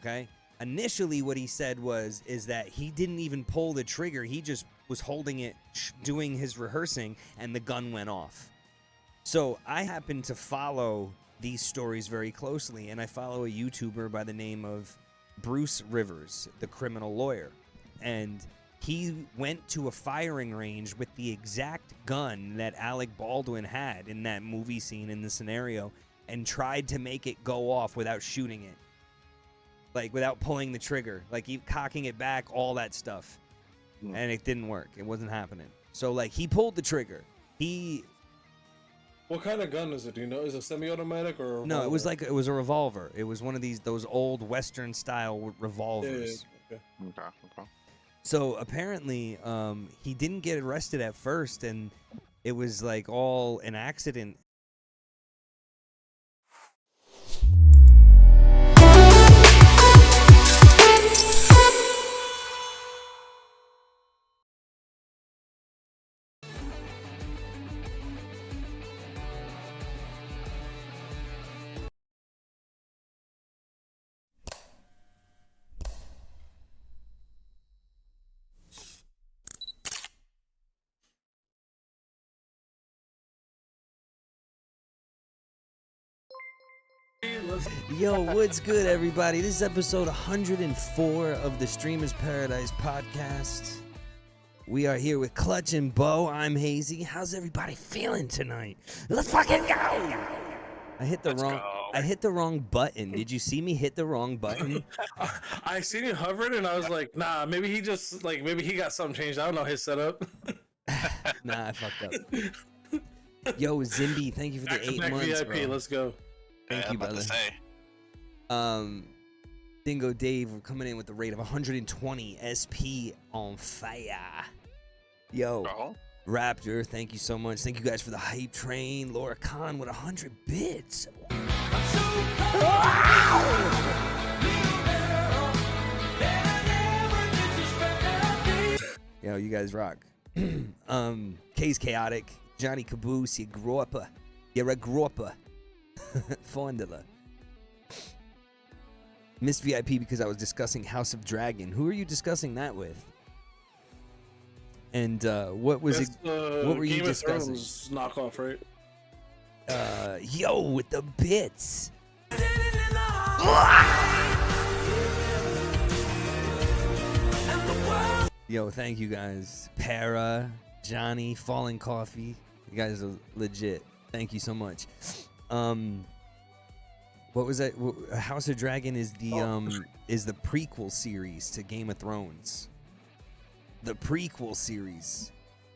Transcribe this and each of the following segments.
Okay. Initially, what he said is that he didn't even pull the trigger. He just was holding it, doing his rehearsing, and the gun went off. So I happen to follow these stories very closely, and I follow a YouTuber by the name of Bruce Rivers, the criminal lawyer. And he went to a firing range with the exact gun that Alec Baldwin had in that movie scene in the scenario and tried to make it go off without shooting it. Like, without pulling the trigger, like, cocking it back, all that stuff. And it didn't work. It wasn't happening. So, like, he pulled the trigger. What kind of gun is it? Do you know? Is it semi-automatic or a revolver? No, it was a revolver. It was one of those old Western-style revolvers. Yeah. Okay. So, apparently, he didn't get arrested at first, and it was, like, all an accident. Yo, what's good, everybody? This is episode 104 of the Streamer's Paradise podcast. We are here with Clutch and Bo. I'm Hazy. How's everybody feeling tonight? Let's fucking go! I hit the wrong button. Did you see me hit the wrong button? I seen you hovering, and I was like, nah, maybe he just, like, maybe he got something changed. I don't know his setup. Nah, I fucked up. Yo, Zimby, thank you for the 8 months, VIP, bro. let's go. Thank you, brother. Dingo Dave coming in with the rate of 120 SP on fire. Yo, Raptor, thank you so much. Thank you guys for the hype train. Laura Khan with 100 bits. Yo, you guys rock. K's Chaotic, Johnny Caboose, you're a groper. Fondula. Missed VIP because I was discussing House of Dragon. Who are you discussing that with? And what was it? What were you discussing? Game of Thrones knockoff, right? Yo, with the bits. Yo, thank you guys. Para, Johnny, Falling Coffee. You guys are legit. Thank you so much. What was that? House of Dragon is the prequel series to Game of Thrones. The prequel series.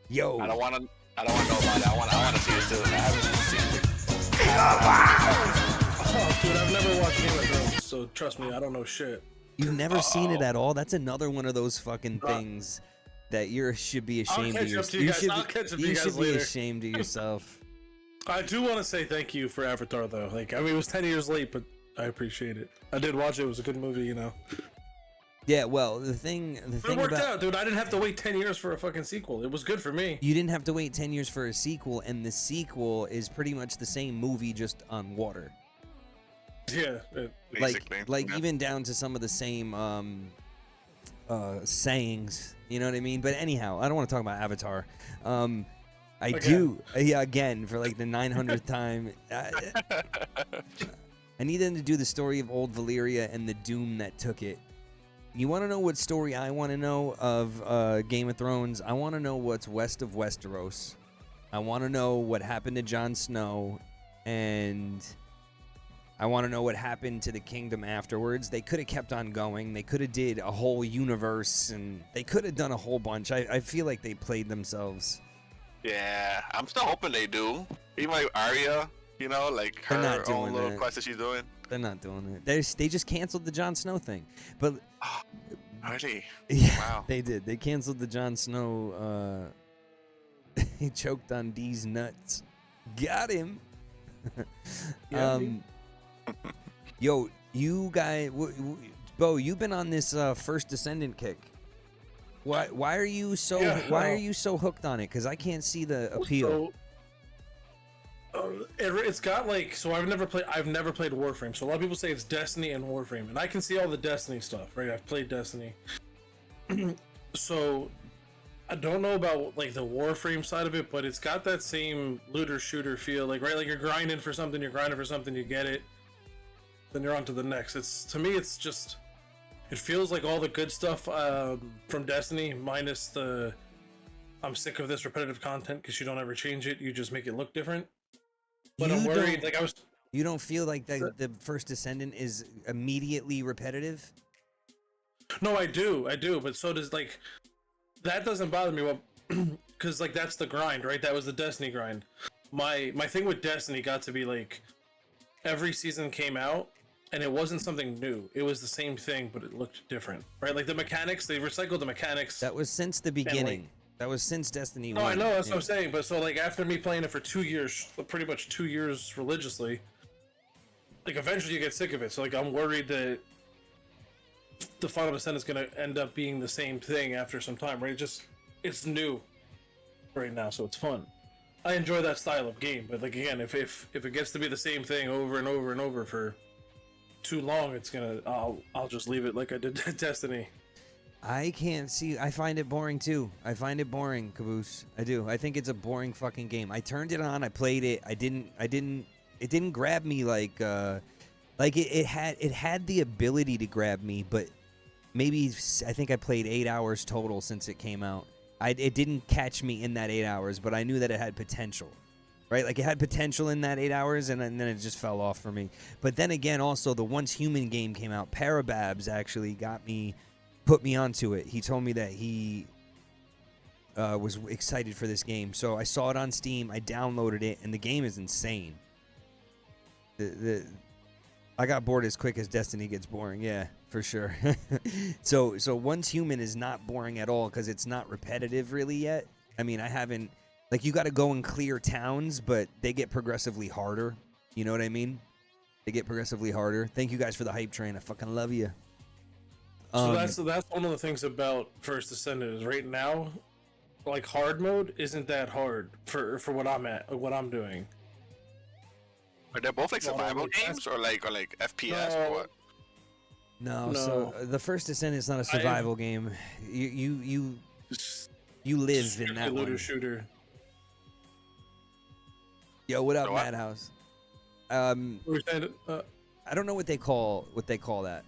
Yo. I don't want to know about it. I want to see it too. I haven't seen it. Oh, dude, I've never watched Game of Thrones, so trust me, I don't know shit. You've never seen it at all? That's another one of those fucking things that you should be ashamed of yourself. You should be ashamed of yourself. I do want to say thank you for Avatar, though. Like, I mean, it was 10 years late, but I appreciate it. I did watch it. It was a good movie, you know. Yeah, well, the thing it worked out, dude. I didn't have to wait 10 years for a fucking sequel. It was good for me. You didn't have to wait 10 years for a sequel, and the sequel is pretty much the same movie, just on water. Yeah. Like even down to some of the same sayings, you know what I mean? But anyhow, I don't want to talk about Avatar. Again, for like the 900th time. I need them to do the story of old Valyria and the doom that took it. You want to know what story I want to know of Game of Thrones? I want to know what's west of Westeros. I want to know what happened to Jon Snow, and I want to know what happened to the kingdom afterwards. They could have kept on going. They could have did a whole universe, and they could have done a whole bunch. I feel like they played themselves. Yeah, I'm still hoping they do. Even like Arya, you know, like her own little quest that she's doing. They're not doing it. They just canceled the Jon Snow thing. But really? Yeah, wow. They did. They canceled the Jon Snow. He choked on D's nuts. Got him. Yo, you guys, Bo, you've been on this First Descendant kick. Why are you so hooked on it? Because I can't see the appeal. It's got like, so I've never played Warframe. So a lot of people say it's Destiny and Warframe, and I can see all the Destiny stuff, right? I've played Destiny. So I don't know about like the Warframe side of it, but it's got that same looter shooter feel, like right, like you're grinding for something, you get it, then you're on to the next. It's, to me, it's just, it feels like all the good stuff from Destiny, minus the I'm sick of this repetitive content because you don't ever change it, you just make it look different. But I'm worried, like You don't feel like the First Descendant is immediately repetitive? No, I do, but so does, like, that doesn't bother me, well, because like that's the grind, right? That was the Destiny grind. My thing with Destiny got to be like, every season came out, and it wasn't something new. It was the same thing, but it looked different, right? Like the mechanics, they recycled the mechanics. That was since the beginning. That was since Destiny 1. No, I know, that's what I'm saying. But so like after me playing it for 2 years, pretty much 2 years religiously, like eventually you get sick of it. So like I'm worried that the Final Descent is going to end up being the same thing after some time, right? It's new right now, so it's fun. I enjoy that style of game, but like again, if it gets to be the same thing over and over and over for too long, I'll just leave it like I did Destiny. I can't see. I find it boring too. I find it boring, Caboose. I do. I think it's a boring fucking game. I turned it on. I played it. It didn't grab me like it had the ability to grab me, but maybe I think I played 8 hours total since it came out. It didn't catch me in that 8 hours, but I knew that it had potential, right? Like it had potential in that 8 hours, and then it just fell off for me. But then again, also the Once Human game came out. Parababs actually put me onto it. He told me that he was excited for this game, so I saw it on Steam. I downloaded it, and the game is insane. I got bored as quick as Destiny gets boring. Yeah, for sure. So Once Human is not boring at all because it's not repetitive really yet. I mean, I haven't, like, you got to go and clear towns, but they get progressively harder. You know what I mean? They get progressively harder. Thank you guys for the hype train. I fucking love you. So that's one of the things about First Descendant is right now, like hard mode isn't that hard for what I'm doing. Are they both like survival games or like FPS or what? No, so the First Descendant is not a survival game. You live in that looter one. Shooter. Yo, what up, Madhouse? I don't know what they call that.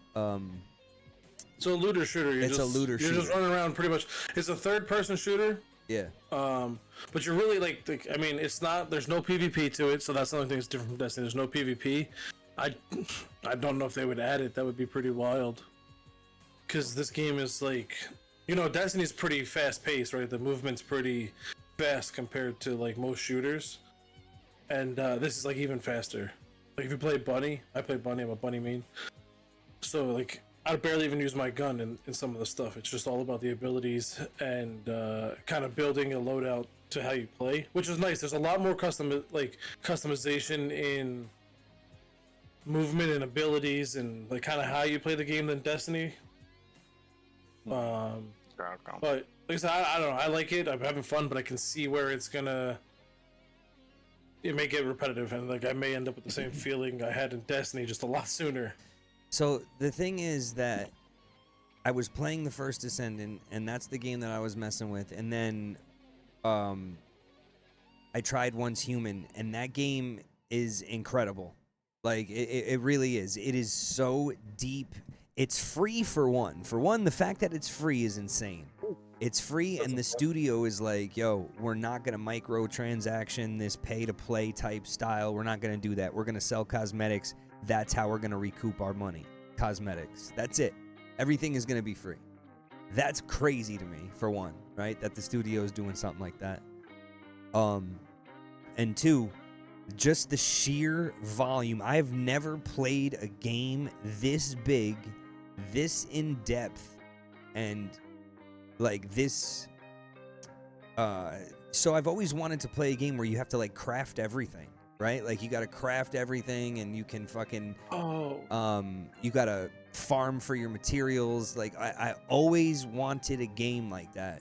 So a looter shooter. You're just running around pretty much. It's a third-person shooter. Yeah. But you're really like, I mean, it's not. There's no PvP to it, so that's the only thing that's different from Destiny. There's no PvP. I don't know if they would add it. That would be pretty wild. Because this game is like, Destiny's pretty fast-paced, right? The movement's pretty fast compared to like most shooters, and this is like even faster. Like if you play Bunny, I play Bunny. I'm a Bunny main. So like, I barely even use my gun in some of the stuff. It's just all about the abilities and kind of building a loadout to how you play, which is nice. There's a lot more customization in movement and abilities and like kind of how you play the game than Destiny. But like I said, I don't know. I like it. I'm having fun, but I can see where it may get repetitive, and like I may end up with the same feeling I had in Destiny, just a lot sooner. So the thing is that I was playing the First Descendant, and that's the game that I was messing with, and then I tried Once Human, and that game is incredible. Like it really is. It is so deep. It's free for one. For one, the fact that it's free is insane. It's free, and the studio is like, yo, we're not gonna microtransaction this pay-to-play type style. We're not gonna do that. We're gonna sell cosmetics. That's how we're going to recoup our money. Cosmetics. That's it. Everything is going to be free. That's crazy to me, for one, right? That the studio is doing something like that. And two, just the sheer volume. I've never played a game this big, this in depth, and like this. So I've always wanted to play a game where you have to like craft everything. Right? Like you gotta craft everything, and you can fucking you gotta farm for your materials. Like I always wanted a game like that.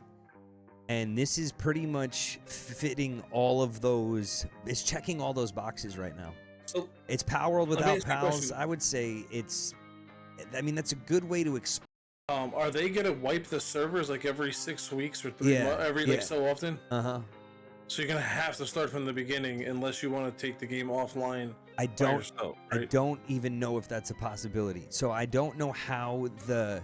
And this is pretty much fitting all of those. It's checking all those boxes right now. So it's Power World let me without ask you a pals. question. I would say it's. I mean, that's a good way to explain. Are they gonna wipe the servers like every 6 weeks or 3 months, like so often? So you're gonna have to start from the beginning unless you want to take the game offline. I by don't. yourself, right? I don't even know if that's a possibility. So I don't know how the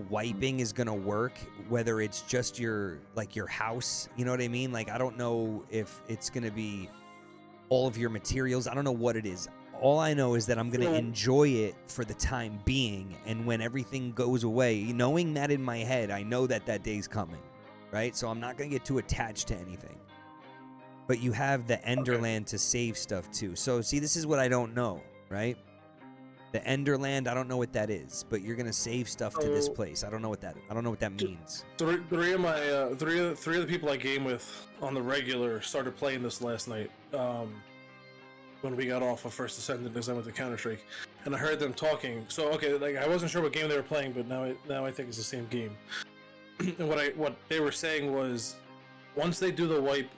wiping is gonna work. Whether it's just your house, you know what I mean? Like I don't know if it's gonna be all of your materials. I don't know what it is. All I know is that I'm gonna enjoy it for the time being, and when everything goes away, knowing that in my head, I know that day's coming, right? So I'm not gonna get too attached to anything. But you have the Enderland to save stuff too. So see, this is what I don't know, right? The Enderland, I don't know what that is, but you're gonna save stuff to this place. I don't know what that means. Three of the people I game with on the regular started playing this last night. When we got off of First Descendant, because I went to Counter-Strike, and I heard them talking. So like I wasn't sure what game they were playing, but now I think it's the same game. And what they were saying was, once they do the wipe,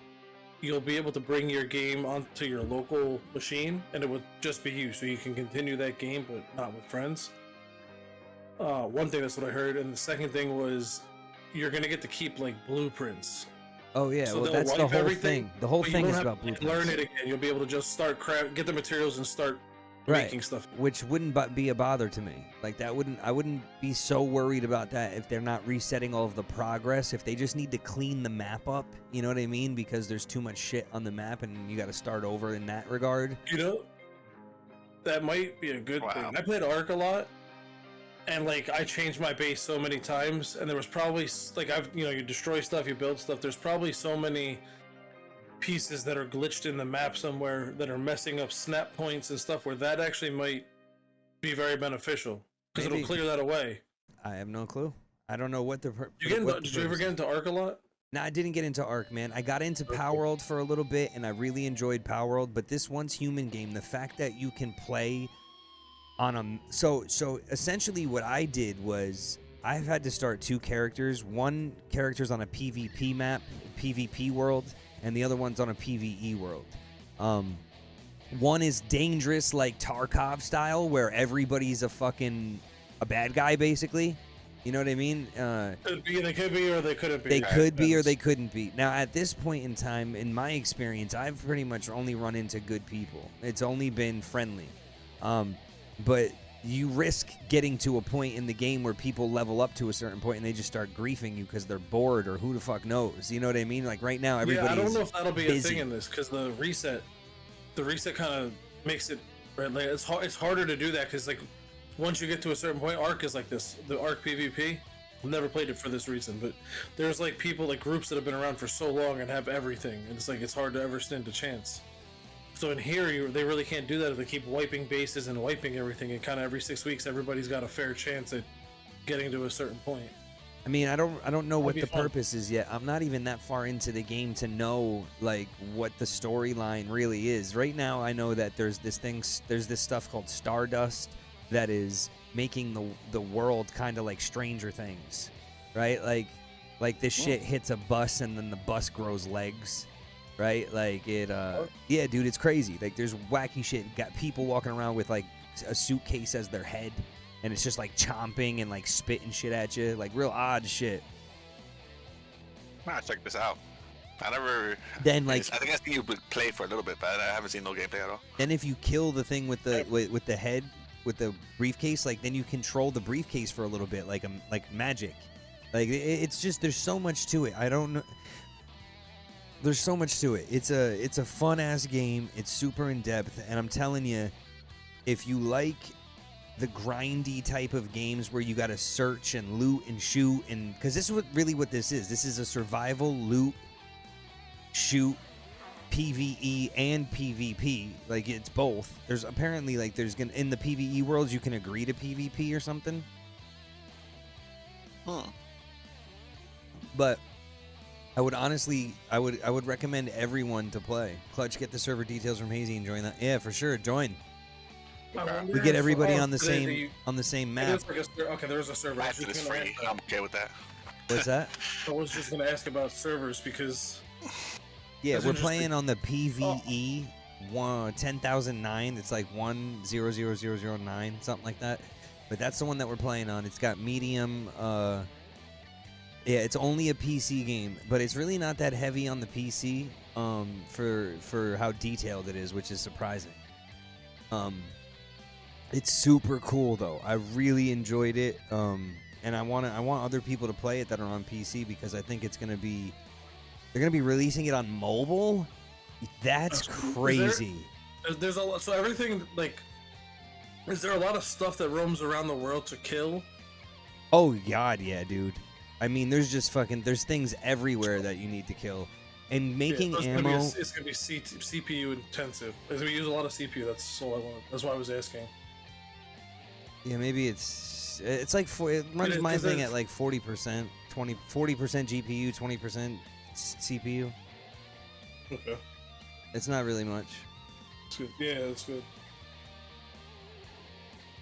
you'll be able to bring your game onto your local machine, and it would just be you, so you can continue that game, but not with friends. One thing, that's what I heard, and the second thing was, you're gonna get to keep like blueprints. Oh yeah, So well that's the whole thing. The whole thing is about blueprints. Learn it again. You'll be able to just start get the materials and start making stuff. Which wouldn't be a bother to me. Like I wouldn't be so worried about that if they're not resetting all of the progress. If they just need to clean the map up, you know what I mean? Because there's too much shit on the map and you got to start over in that regard. You know, that might be a good thing. I played Ark a lot. And like I changed my base so many times, and there was probably like you destroy stuff, you build stuff. There's probably so many pieces that are glitched in the map somewhere that are messing up snap points and stuff, where that actually might be very beneficial because it'll clear that away. I have no clue. I don't know what the. Did you ever get into Ark a lot? No, I didn't get into Ark, man. I got into Power World for a little bit, and I really enjoyed Power World. But this Once Human game, the fact that you can play on a so essentially what I did was I've had to start two characters. One character's on a PvP map, PvP world, and the other one's on a PvE world. One is dangerous, like Tarkov style, where everybody's a bad guy, basically. You know what I mean? They could be, or they couldn't be. They could be, or they couldn't be. Now, at this point in time, in my experience, I've pretty much only run into good people. It's only been friendly. But you risk getting to a point in the game where people level up to a certain point and they just start griefing you because they're bored, or who the fuck knows. You know what I mean? Like right now, everybody's I don't know if that'll be busy. a thing in this, because the reset kind of makes it right. Like it's harder to do that because like once you get to a certain point, Ark is like this. The Ark PvP. I've never played it for this reason, but there's like people, like groups that have been around for so long and have everything, and it's like it's hard to ever stand a chance. So in here, they really can't do that if they keep wiping bases and wiping everything, and kind of every 6 weeks, everybody's got a fair chance at getting to a certain point. I mean, I don't know what the purpose is yet. I'm not even that far into the game to know like what the storyline really is. Right now, I know that there's this stuff called Stardust that is making the world kind of like Stranger Things, right? Like this shit hits a bus and then the bus grows legs. Right, like it. Yeah, dude, it's crazy. Like, there's wacky shit. Got people walking around with like a suitcase as their head, and it's just like chomping and like spitting shit at you, like real odd shit. Nah, check this out. I never. Then like, I think I seen you play for a little bit, but I haven't seen no gameplay at all. Then if you kill the thing with the head with the briefcase, like then you control the briefcase for a little bit, like magic. Like it's just there's so much to it. I don't know. There's so much to it. It's a fun ass game. It's super in depth, and I'm telling you, if you like the grindy type of games where you got to search and loot and shoot, and because this is what this is. This is a survival loot, shoot, PvE and PvP. Like it's both. There's apparently like in the PvE worlds you can agree to PvP or something. Huh. But I would recommend everyone to play. Clutch, get the server details from Hazy and join that. Yeah, for sure, join. We get everybody on the same map. Okay, there's a server. After this free, I'm okay with that. What's that? I was just gonna ask about servers because. Yeah, we're playing on the PVE 10,009. It's like 100009, something like that. But that's the one that we're playing on. It's got medium. Yeah, it's only a PC game, but it's really not that heavy on the PC. For how detailed it is, which is surprising. It's super cool though. I really enjoyed it. And I want other people to play it that are on PC because I think it's gonna be. They're gonna be releasing it on mobile. That's crazy. There's a lot. So everything like, is there a lot of stuff that roams around the world to kill? Oh God, yeah, dude. I mean, there's things everywhere that you need to kill, and making ammo. It's gonna be CPU intensive. It's gonna use a lot of CPU. That's all I want. That's why I was asking. Yeah, maybe it's like it runs my thing at like 40%, 40% GPU, 20%. CPU. Okay. It's not really much. It's good. Yeah, it's good.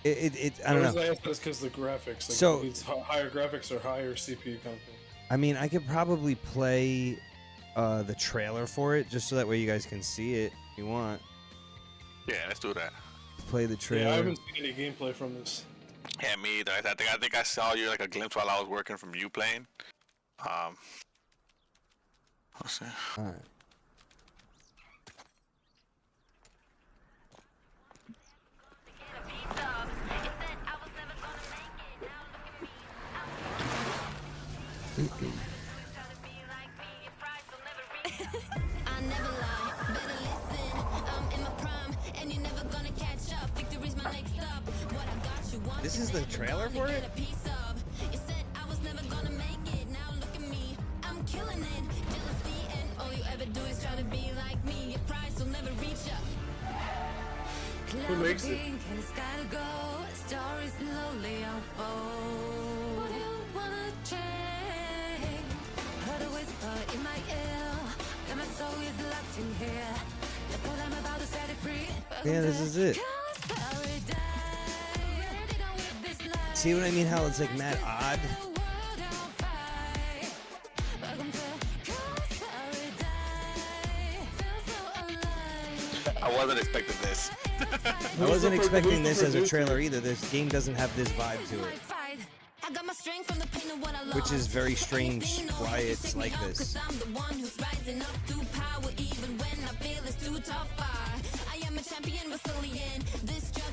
I don't know. I asked this because the graphics. Like, so it's higher graphics or higher CPU kind of thing. I mean, I could probably play the trailer for it just so that way you guys can see it if you want. Yeah, let's do that. Play the trailer. Yeah, I haven't seen any gameplay from this. Yeah, me either. I think I saw you like a glimpse while I was working from you playing. Let's see. All right. I never lie, better listen. I'm in my prime, and you're never gonna catch up. Victory's my next stop. What I got you want. This is the trailer for it? You said I was never gonna make it. Now look at me, I'm killing it. Jealousy, and all you ever do is try to be like me. Your prize will never reach up. Who makes it? Stories slowly unfold. What do you wanna change? Heard a whisper in my ear. And my soul is locked in here. Look what I'm about to set it free. Yeah, this is it. See what I mean? How it's like mad odd. I wasn't expecting this. I wasn't expecting this as a trailer either. This game doesn't have this vibe to it. Which is very strange why it's like this.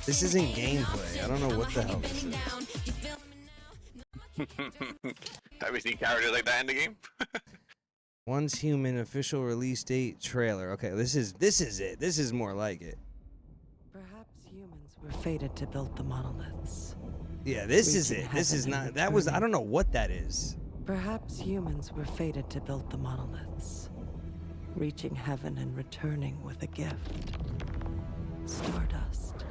This isn't gameplay. I don't know what the hell this is. Have you seen characters like that in the game? Once Human official release date trailer. Okay, this is it. This is more like it. Perhaps humans were fated to build the monoliths. Yeah, this is it. This is not. That was. I don't know what that is. Perhaps humans were fated to build the monoliths, reaching heaven and returning with a gift. Stardust.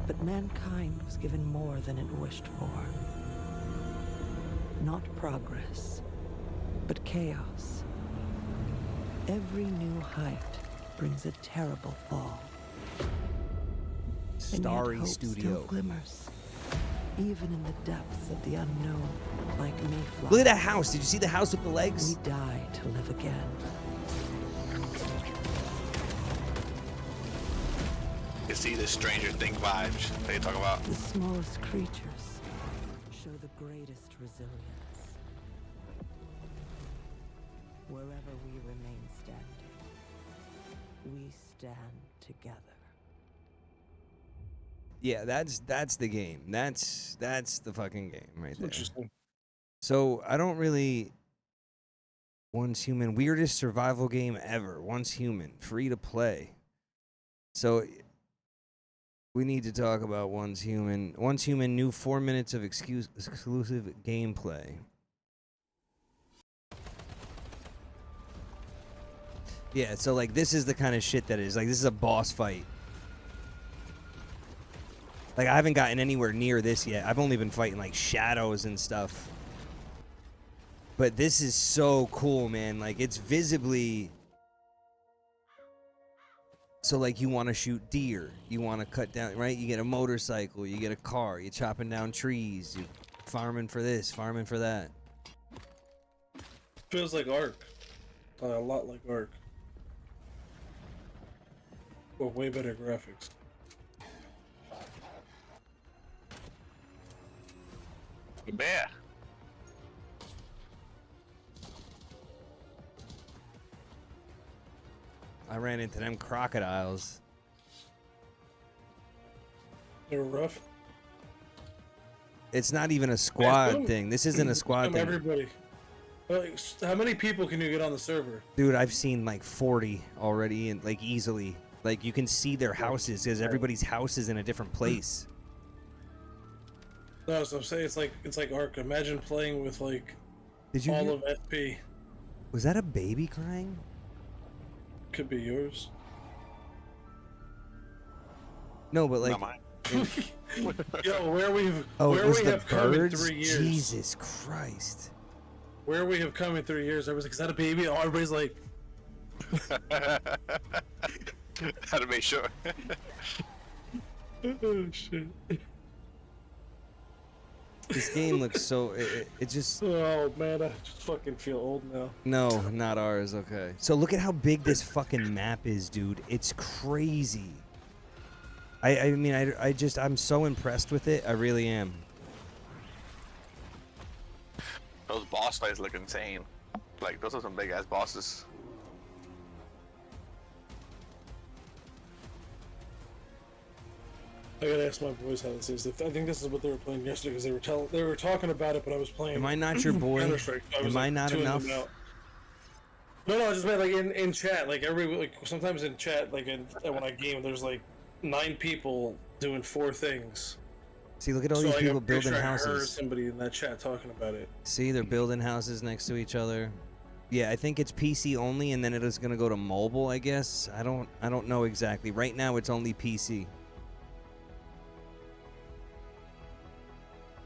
But mankind was given more than it wished for. Not progress, but chaos. Every new height brings a terrible fall. Starry and yet hope Studio. Still glimmers, even in the depths of the unknown, like mayflies. Look at that house. Did you see the house with the legs? We die to live again. You see the Stranger Things vibes they talk about. The smallest creatures show the greatest resilience. Wherever we remain standing, we stand together. Yeah, that's the game. That's the fucking game right there. Interesting. So I don't really. Once Human, weirdest survival game ever. Once Human, free to play. So we need to talk about Once Human. Once Human, new 4 minutes of exclusive gameplay. Yeah, so like this is the kind of shit that is like this is a boss fight. Like I haven't gotten anywhere near this yet. I've only been fighting like shadows and stuff. But this is so cool, man. Like it's visibly. So like you want to shoot deer, you want to cut down, right? You get a motorcycle, you get a car, you're chopping down trees. farming for this, farming for that. Feels like Ark. A lot like Ark. But way better graphics. Bear. I ran into them crocodiles. They were rough. It's not even a squad boom. thing. This isn't a squad thing. Everybody. Like, how many people can you get on the server? Dude, I've seen like 40 already, and like easily. Like you can see their houses because everybody's house is in a different place. No, so I'm saying it's like Ark. Imagine playing with like all of FP. Was that a baby crying? Could be yours. No, but like. Not mine. Yo, where we have come in 3 years. Jesus Christ. Where we have come in 3 years. Everybody's like, is that a baby? Oh, everybody's like. Had to make sure. Oh shit. This game looks so. It just. Oh man, I just fucking feel old now. No, not ours. Okay. So look at how big this fucking map is, dude. It's crazy. I mean, I'm so impressed with it. I really am. Those boss fights look insane. Like, those are some big ass bosses. I gotta ask my boys how this is. I think this is what they were playing yesterday because they were talking about it, but I was playing. Am I not your boy? Am I not enough? No, I just meant like in chat, like sometimes in chat, like when I game, there's like 9 people doing 4 things. See, look at all these people building houses. I heard somebody in that chat talking about it. See, they're building houses next to each other. Yeah, I think it's PC only, and then it is gonna go to mobile, I guess. I don't know exactly. Right now, it's only PC.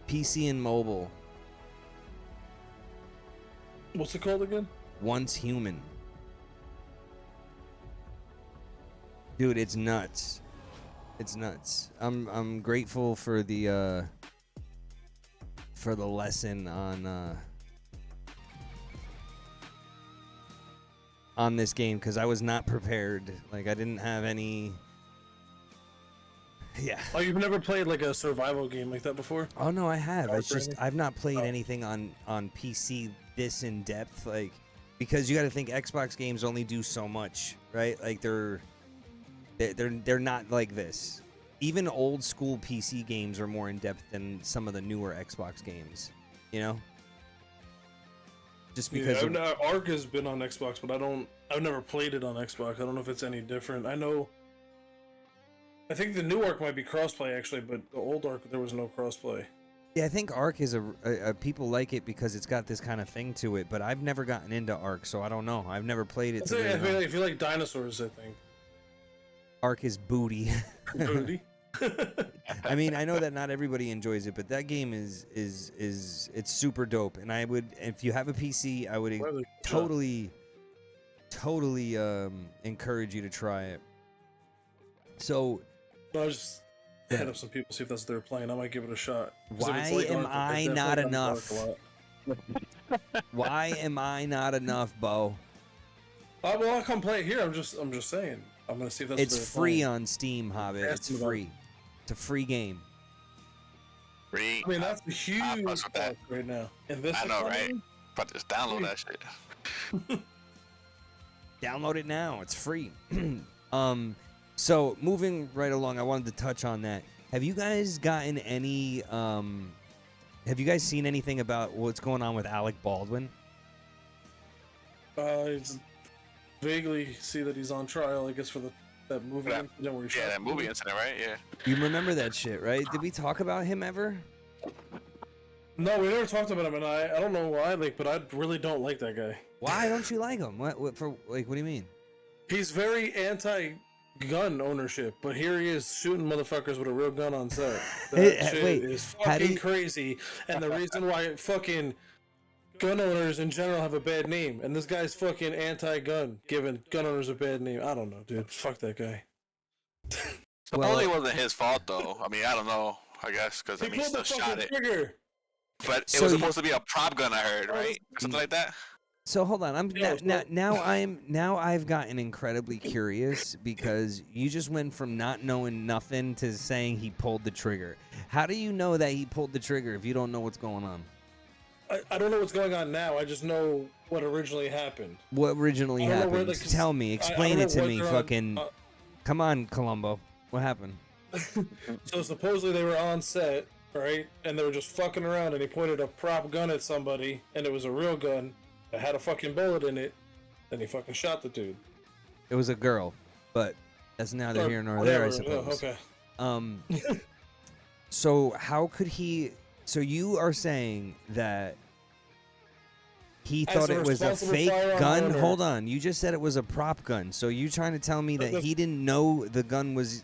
PC and mobile. What's it called again? Once Human. Dude, it's nuts. It's nuts. I'm grateful for the lesson on this game because I was not prepared. Like I didn't have any. Yeah. Oh, you've never played like a survival game like that before? Oh no, I have. It's just I've not played anything on PC this in depth, like because you got to think Xbox games only do so much, right? Like they're not like this. Even old school PC games are more in depth than some of the newer Xbox games, you know? Just because Ark has been on Xbox, but I've never played it on Xbox. I don't know if it's any different. I think the new Ark might be crossplay actually, but the old Ark there was no crossplay. Yeah, I think Ark is a people like it because it's got this kind of thing to it, but I've never gotten into Ark, so I don't know. I've never played it. I feel like dinosaurs, I think. Ark is booty. Booty. I mean, I know that not everybody enjoys it, but that game is it's super dope. And I would, if you have a PC, I would totally encourage you to try it. So, I just hit up some people see if that's what they're playing. I might give it a shot. Why am I not enough? Why am I not enough, Bo? Well, I'll come play it here. I'm just saying. I'm gonna see if that's. It's free on Steam, Hobbit. It's free. It's a free game. Free. I mean, that's a huge that right now. In this I know, right? But just download that shit. Download it now. It's free. So moving right along, I wanted to touch on that. Have you guys gotten any? Have you guys seen anything about what's going on with Alec Baldwin? It's vaguely see that he's on trial, I guess, for that movie incident where he shot. Yeah, that movie incident, right? Yeah. You remember that shit, right? Did we talk about him ever? No, we never talked about him, and I don't know why, but I really don't like that guy. Why don't you like him? What do you mean? He's very anti-gun ownership, but here he is shooting motherfuckers with a real gun on set. That shit is fucking crazy, and the reason why fucking gun owners in general have a bad name, and this guy's fucking anti-gun, giving gun owners a bad name. I don't know, dude. Fuck that guy. Supposedly it wasn't his fault, though. I mean, I don't know. I guess because he still shot it. Trigger. But it So was you- supposed to be a prop gun, I heard, right? Or something like that. So hold on, Yeah, now I've gotten incredibly curious because you just went from not knowing nothing to saying he pulled the trigger. How do you know that he pulled the trigger if you don't know what's going on? I don't know what's going on now. I just know what originally happened. What originally I don't know where happened? the- Tell me, I explain don't it to know me. what they're on- Fucking, come on, Columbo. What happened? So supposedly they were on set, right? And they were just fucking around, and he pointed a prop gun at somebody, and it was a real gun that had a fucking bullet in it, and he fucking shot the dude. It was a girl, but that's neither Or here nor there, I whatever. Oh, suppose. okay. So how could he? So you are saying that he As thought a it was a responsible fake firearm gun? owner- Hold on, you just said it was a prop gun. So you trying to tell me that he didn't know the gun was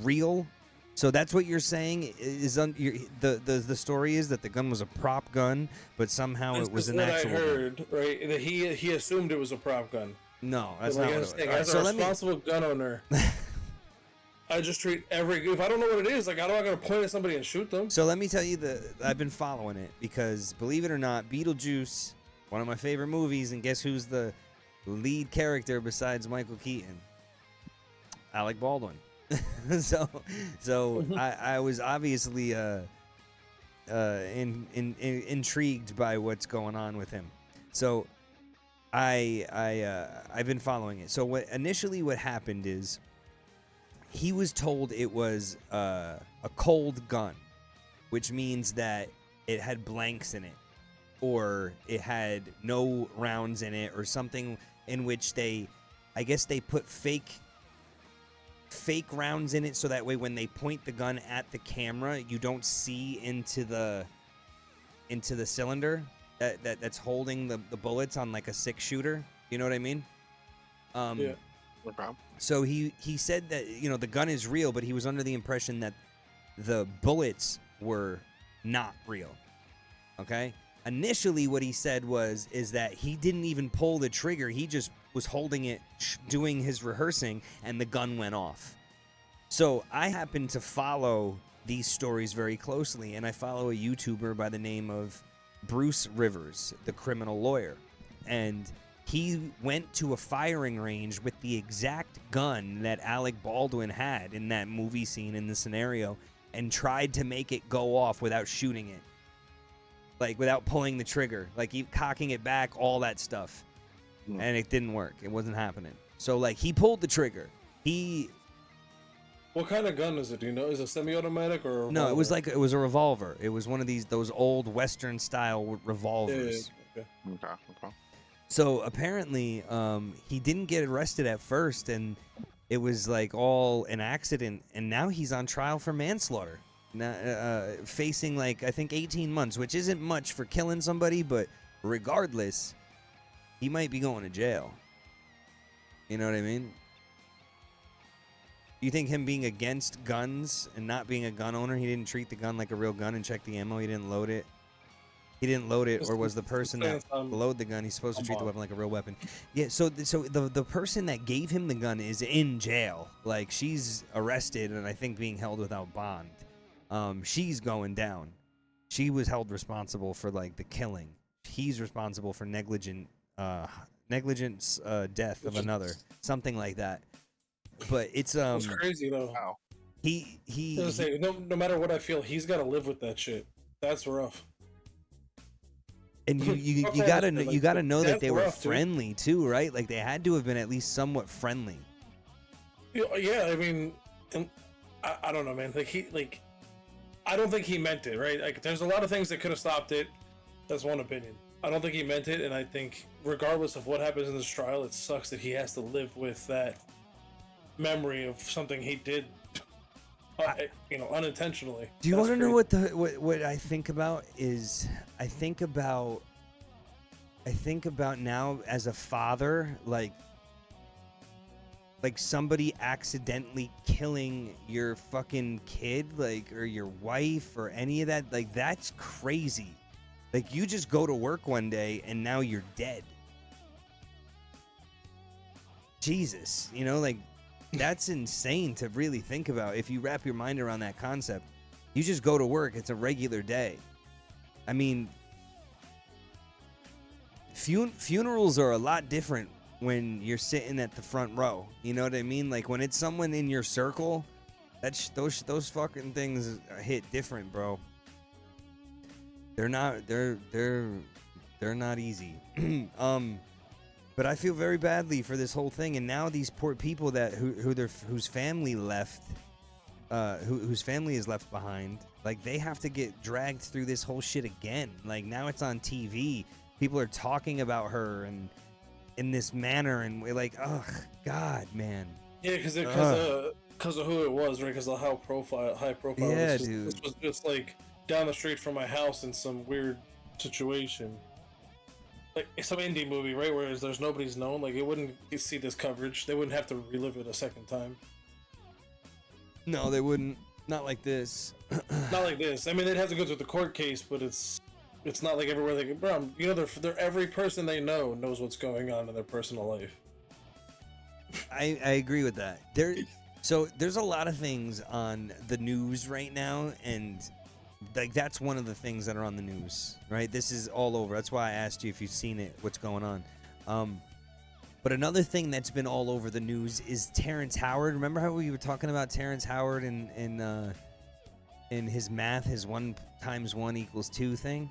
real? So that's what you're saying is the story is that the gun was a prop gun, but somehow it was an actual What I gun. heard, right? That he assumed it was a prop gun. No, that's Like not I what was it was. saying, All right, as so a let me. responsible gun owner, I just treat if I don't know what it is, like I'm not gonna point at somebody and shoot them. So let me tell you I've been following it because believe it or not, Beetlejuice, one of my favorite movies, and guess who's the lead character besides Michael Keaton? Alec Baldwin. so I was obviously intrigued by what's going on with him. So I've been following it. So what happened is he was told it was a cold gun, which means that it had blanks in it, or it had no rounds in it, or something in which I guess they put fake rounds in it so that way when they point the gun at the camera, you don't see into the cylinder that's holding the bullets on like a 6-shooter. You know what I mean? Yeah. No problem. So he said that, the gun is real, but he was under the impression that the bullets were not real. Okay? Initially what he said is that he didn't even pull the trigger. He just was holding it, doing his rehearsing, and the gun went off. So I happen to follow these stories very closely, and I follow a YouTuber by the name of Bruce Rivers, the criminal lawyer. And he went to a firing range with the exact gun that Alec Baldwin had in that movie scene in the scenario and tried to make it go off without shooting it. Like, without pulling the trigger. Like, cocking it back, all that stuff. And it didn't work. It wasn't happening. So, like, he pulled the trigger. What kind of gun is it? Do you know? Is it semi-automatic or? A No, revolver? it was a revolver. It was one of those old Western style revolvers. Yeah. Okay. So apparently, he didn't get arrested at first, and it was like all an accident. And now he's on trial for manslaughter, facing like I think 18 months, which isn't much for killing somebody, but regardless, he might be going to jail. You know what I mean? You think him being against guns and not being a gun owner, he didn't treat the gun like a real gun and check the ammo, he didn't load it? He didn't load it, or was the person that loaded the gun, he's supposed to treat the weapon like a real weapon? Yeah, so the person that gave him the gun is in jail. Like, she's arrested and I think being held without bond. She's going down. She was held responsible for, like, the killing. He's responsible for negligence death of another. Something like that. But it's crazy though. Wow. He I was gonna say, no matter what I feel, he's got to live with that shit. That's rough. and you gotta know that they were friendly too, right? Like they had to have been at least somewhat friendly. Yeah, I mean, I don't know, man. I don't think he meant it, right? Like, there's a lot of things that could have stopped it. That's one opinion. I don't think he meant it, and I think regardless of what happens in this trial, it sucks that he has to live with that memory of something he did, unintentionally. Do you want to know what I think about is I think about now as a father, like somebody accidentally killing your fucking kid, like, or your wife or any of that, like, that's crazy. Like, you just go to work one day and now you're dead. Jesus, like, that's insane to really think about. If you wrap your mind around that concept, you just go to work, it's a regular day. I mean, funerals are a lot different when you're sitting at the front row. You know what I mean? Like when it's someone in your circle, those fucking things hit different, bro. They're not easy. But I feel very badly for this whole thing, and now these poor people whose family left, whose family is left behind, like they have to get dragged through this whole shit again. Like now it's on TV, people are talking about her and in this manner, and we're like, ugh, God, man. Yeah, because of who it was, right? Because of how high profile. Yeah, dude. This was just like down the street from my house in some weird situation. Like some indie movie, right? Whereas there's nobody's known, like it wouldn't see this coverage. They wouldn't have to relive it a second time. No, they wouldn't. Not like this. Not like this. I mean, they'd have to go through the court case, but it's not like everywhere they can. Bro, you know, they're every person they know knows what's going on in their personal life. I agree with that. There's a lot of things on the news right now, and like that's one of the things that are on the news, right? This is all over. That's why I asked you if you've seen it, what's going on. But another thing that's been all over the news is Terrence Howard. Remember how we were talking about Terrence Howard in his math, his 1 × 1 = 2 thing?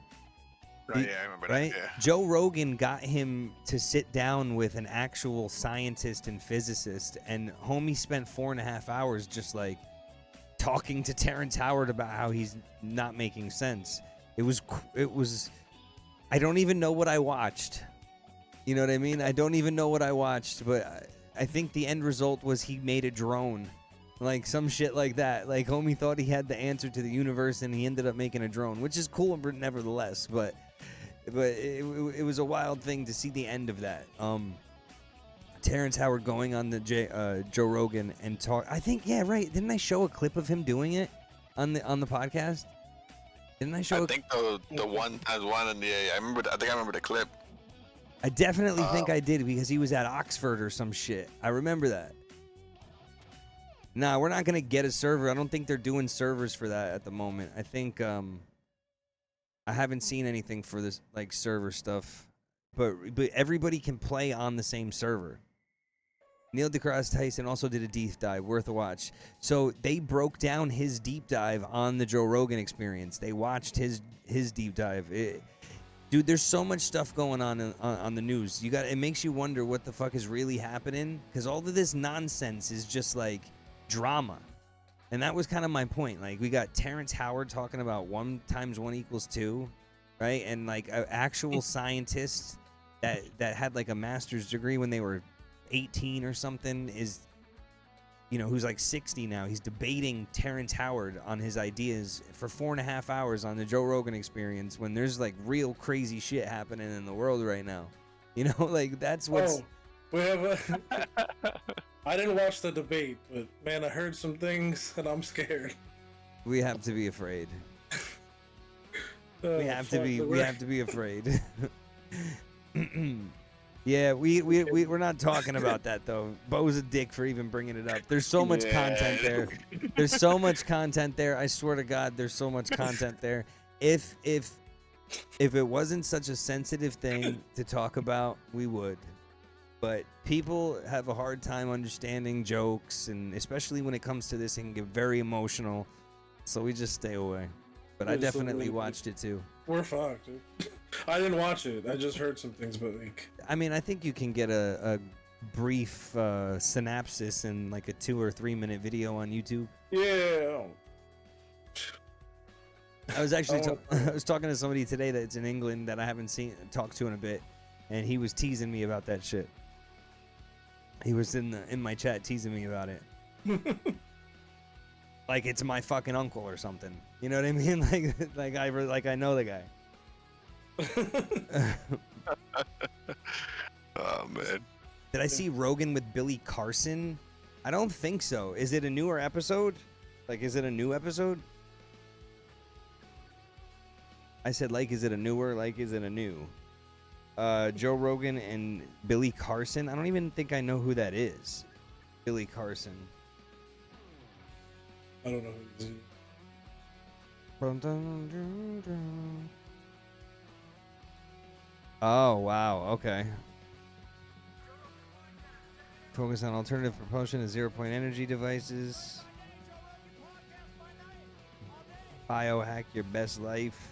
Right, yeah, I remember right? that. Yeah. Joe Rogan got him to sit down with an actual scientist and physicist, and homie spent 4.5 hours just like talking to Terrence Howard about how he's not making sense. It was I don't even know what I watched. You know what I mean? I don't even know what I watched, but I think the end result was he made a drone. Like some shit like that. Like homie thought he had the answer to the universe and he ended up making a drone, which is cool nevertheless, but it was a wild thing to see the end of that. Terrence Howard going on the Joe Rogan and talk. I think, yeah, right. Didn't I show a clip of him doing it on the podcast? Didn't I show? I think the 1 × 1 and I think I remember the clip. I definitely think I did because he was at Oxford or some shit. I remember that. Nah, we're not gonna get a server. I don't think they're doing servers for that at the moment. I think I haven't seen anything for this like server stuff, but everybody can play on the same server. Neil deGrasse Tyson also did a deep dive, worth a watch. So they broke down his deep dive on the Joe Rogan Experience. They watched his deep dive. Dude, there's so much stuff going on the news. It makes you wonder what the fuck is really happening, because all of this nonsense is just like drama. And that was kind of my point. Like we got Terrence Howard talking about 1 × 1 = 2, right? And like an actual scientist that had like a master's degree when they were 18 or something is, you know, who's like 60 now. He's debating Terrence Howard on his ideas for 4.5 hours on the Joe Rogan Experience when there's like real crazy shit happening in the world right now. You know, like that's what's. Oh, we have I didn't watch the debate, but man, I heard some things and I'm scared. We have to be afraid. We have to be afraid. Yeah, we're not talking about that though. Bo's a dick for even bringing it up. There's so much content there. There's so much content there. I swear to God, there's so much content there. If it wasn't such a sensitive thing to talk about, we would. But people have a hard time understanding jokes, and especially when it comes to this, it can get very emotional. So we just stay away. But I definitely watched it too. We're fucked, dude. I didn't watch it. I just heard some things, but like. I mean, I think you can get a brief synopsis in like a 2 or 3 minute video on YouTube. Yeah. I was actually I was talking to somebody today that's in England that I haven't talked to in a bit, and he was teasing me about that shit. He was in my chat teasing me about it. Like it's my fucking uncle or something. You know what I mean? Like I know the guy. Oh man. Did I see Rogan with Billy Carson? I don't think so. Is it a newer episode? Like, is it a new episode? I said, like, is it a newer? Like, is it a new? Joe Rogan and Billy Carson. I don't even think I know who that is. Billy Carson. I don't know who it is. Oh, wow. Okay. Focus on alternative propulsion and zero-point energy devices. Biohack your best life.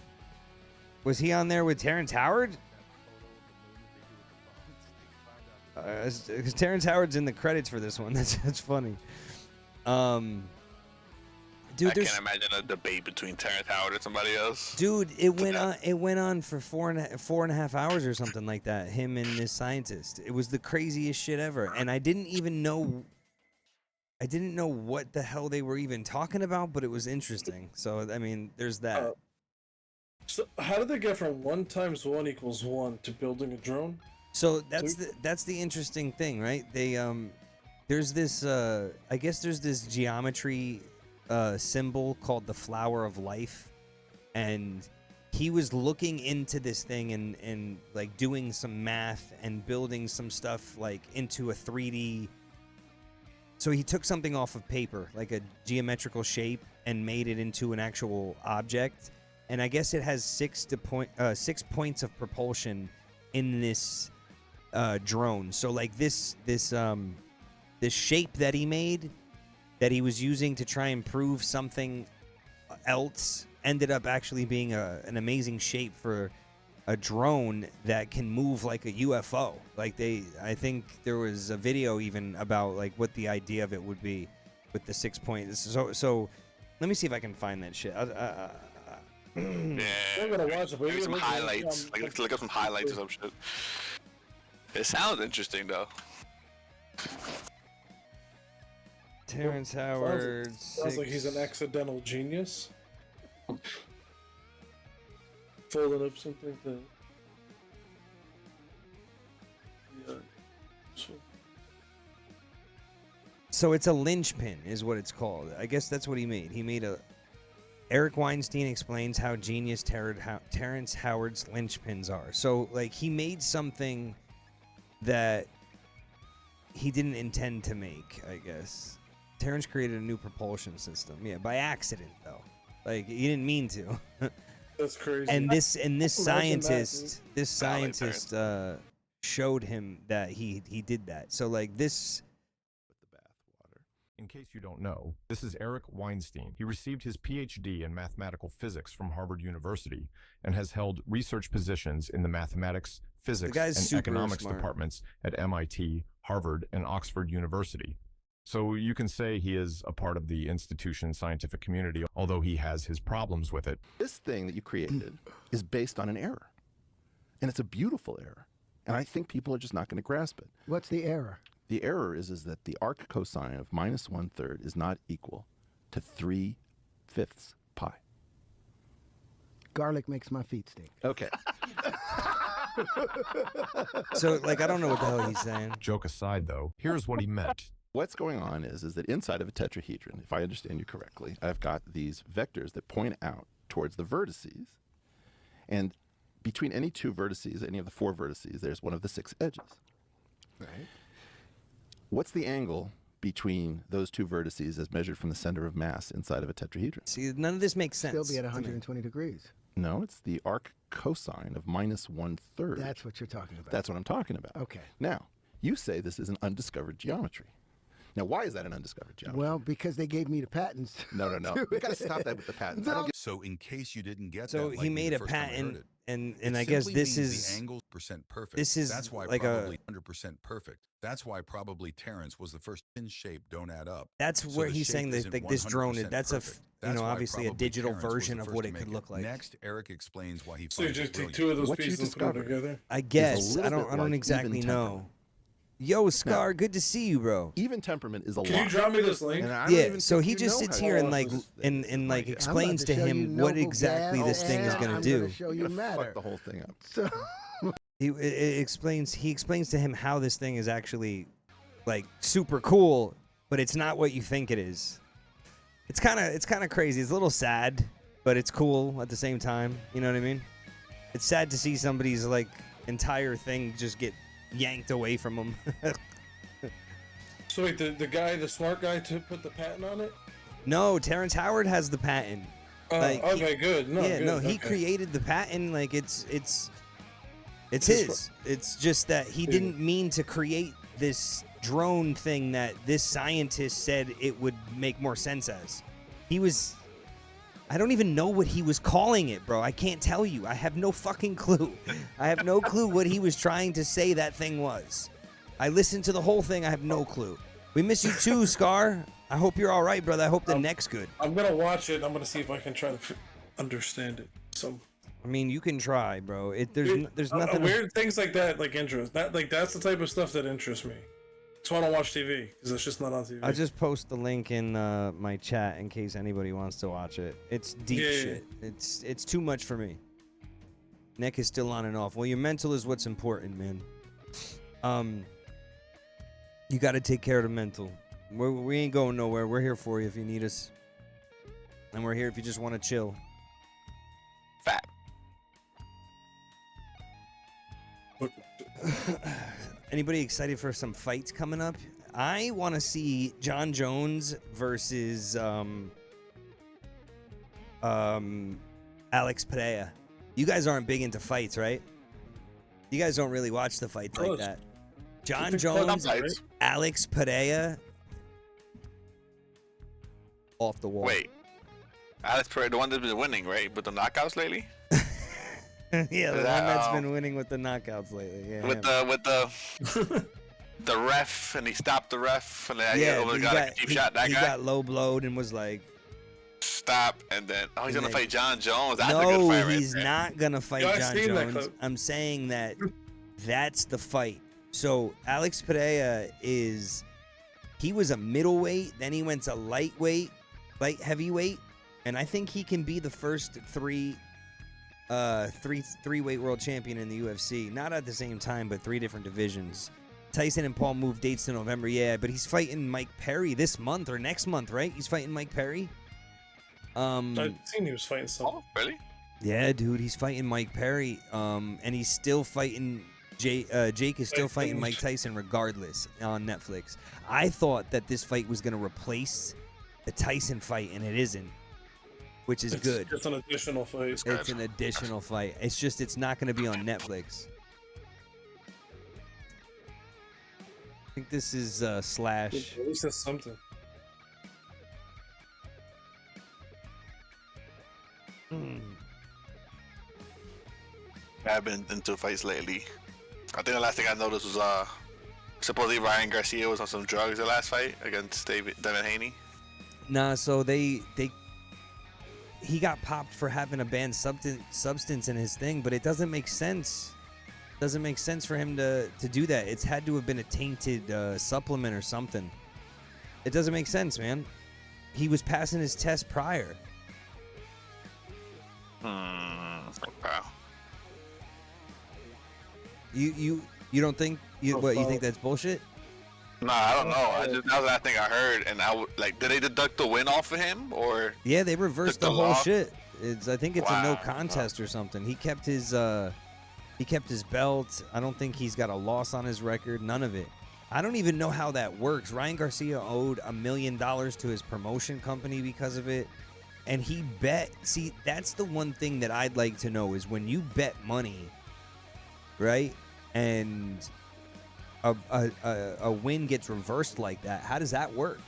Was he on there with Terrence Howard? Because Terrence Howard's in the credits for this one. That's funny. Dude, I can't imagine a debate between Terrence Howard and somebody else. Dude, it went on for four and a half hours or something like that. Him and this scientist. It was the craziest shit ever, and I didn't even know. I didn't know what the hell they were even talking about, but it was interesting. So I mean, there's that. So how did they get from 1 × 1 = 1 to building a drone? So that's the interesting thing, right? They there's this I guess there's this geometry symbol called the flower of life, and he was looking into this thing and like doing some math and building some stuff like into a 3D. So he took something off of paper, like a geometrical shape, and made it into an actual object. And I guess it has 6 points of propulsion in this drone. So like this shape that he made, that he was using to try and prove something else, ended up actually being an amazing shape for a drone that can move like a UFO. Like I think there was a video even about like what the idea of it would be with the 6 points. So let me see if I can find that shit. Yeah, I'm gonna watch it, but maybe some highlights. Like let's look up some highlights or some shit. It sounds interesting though. Terrence Howard. Sounds like he's an accidental genius. Folding up something to. Yeah. So it's a linchpin, is what it's called. I guess that's what he made. He made a. Eric Weinstein explains how genius Terrence Howard's linchpins are. So, like, he made something that he didn't intend to make, I guess. Terrence created a new propulsion system. Yeah, by accident, though. Like, he didn't mean to. That's crazy. And this scientist showed him that he did that. So, like, this... In case you don't know, this is Eric Weinstein. He received his PhD in mathematical physics from Harvard University and has held research positions in the mathematics, physics, and economics departments at MIT, Harvard, and Oxford University. So you can say he is a part of the institution's scientific community, although he has his problems with it. This thing that you created is based on an error, and it's a beautiful error. And I think people are just not going to grasp it. What's the error? The error is that the arc cosine of -1/3 is not equal to 3/5 pi. Garlic makes my feet stink. Okay. So, like, I don't know what the hell he's saying. Joke aside, though, here's what he meant. What's going on is that inside of a tetrahedron, if I understand you correctly, I've got these vectors that point out towards the vertices. And between any 2 vertices, any of the 4 vertices, there's one of the 6 edges. Right. What's the angle between those 2 vertices as measured from the center of mass inside of a tetrahedron? See, none of this makes sense. Still be at 120 degrees. No, it's the arc cosine of -1/3. That's what you're talking about. That's what I'm talking about. Okay. Now, you say this is an undiscovered geometry. Now, why is that an undiscovered geometry? Well, because they gave me the patents. No. We got to stop that with the patents. I don't get... So, in case you didn't get So that, he made a patent, and I guess this is the angle % perfect. This is that's why like probably 100% perfect. That's why probably Terrence was the first pin shape don't add up. That's So where the he's shape saying that isn't like this drone. 100% That's perfect. you That's know, why obviously a probably digital Terrence was version the of first what to it make could look like. Next, Eric explains why he So you finds it just take brilliant. 2 of those What you pieces and put them discovered together? I guess little I bit don't like exactly even know. temperament. Yo, Scar, good to see you, bro. Even temperament is a Can lot. you drop me this link? And I don't Yeah, even so think he you just know sits how here to and like use this. and like Yeah. explains to show you him what noble exactly gas, this thing is and gonna I'm do. Gonna show you You're gonna matter. fuck the whole thing up. So He explains to him how this thing is actually like super cool, but it's not what you think it is. It's kind of crazy. It's a little sad, but it's cool at the same time. You know what I mean? It's sad to see somebody's like entire thing just get yanked away from them. So wait, the smart guy to put the patent on it? No, Terrence Howard has the patent. Oh, Like, okay, good. No, yeah, good. no, he okay. created the patent. Like it's It's his. It's just that he didn't mean to create this drone thing that this scientist said it would make more sense as. I don't even know what he was calling it, bro. I can't tell you. I have no fucking clue. I have no clue what he was trying to say that thing was. I listened to the whole thing. I have no clue. We miss you too, Scar. I hope you're all right, brother. I hope the neck's good. I'm going to watch it. I'm going to see if I can try to understand it. I mean, you can try, bro. There's nothing weird things like that, like interest. That's the type of stuff that interests me. That's why I don't watch TV, because it's just not on TV. I just post the link in my chat in case anybody wants to watch it. It's deep shit. It's too much for me. Neck is still on and off. Well, your mental is what's important, man. You got to take care of the mental. We ain't going nowhere. We're here for you if you need us, and we're here if you just want to chill. Fat. Anybody excited for some fights coming up? I want to see John Jones versus Alex Pereira. You guys aren't big into fights, right? You guys don't really watch the fights like that. John Jones, Alex Pereira, off the wall. Wait, Alex Pereira, the one that's been winning, right? With the knockouts lately. Yeah, the one that's been winning with the knockouts lately. Yeah, with the the ref, and he stopped the ref, and then he got a cheap shot. That guy got low blowed and was like, "Stop!" And then he's gonna fight John Jones. That's a good fight, right? He's not gonna fight John Jones. I'm saying that's the fight. So Alex Pereira he was a middleweight, then he went to light heavyweight, and I think he can be the first three-weight world champion in the UFC. Not at the same time, but 3 different divisions. Tyson and Paul moved dates to November, yeah, but he's fighting Mike Perry this month or next month, right? He's fighting Mike Perry. I've seen he was fighting someone. Oh, really? Yeah, dude, he's fighting Mike Perry. And he's still fighting Jake is still fighting Mike Tyson regardless on Netflix. I thought that this fight was going to replace the Tyson fight, and it isn't, which is good. It's an additional fight. It's an additional fight. It's just it's not going to be on Netflix. I think this is Slash. At least that's something. I've been into fights lately. I think the last thing I noticed was supposedly Ryan Garcia was on some drugs the last fight against Devin Haney. Nah, so he got popped for having a banned substance in his thing, but it doesn't make sense. Doesn't make sense for him to do that. It's had to have been a tainted supplement or something. It doesn't make sense, man. He was passing his test prior. Okay. You don't think you think that's bullshit? Nah, I don't know. That was the last thing I heard, and did they deduct the win off of him, or? Yeah, they reversed the whole shit. I think it's a no contest or something. He kept his belt. I don't think he's got a loss on his record. None of it. I don't even know how that works. Ryan Garcia owed $1 million to his promotion company because of it, and he bet. See, that's the one thing that I'd like to know is when you bet money, right? And a win gets reversed like that. How does that work?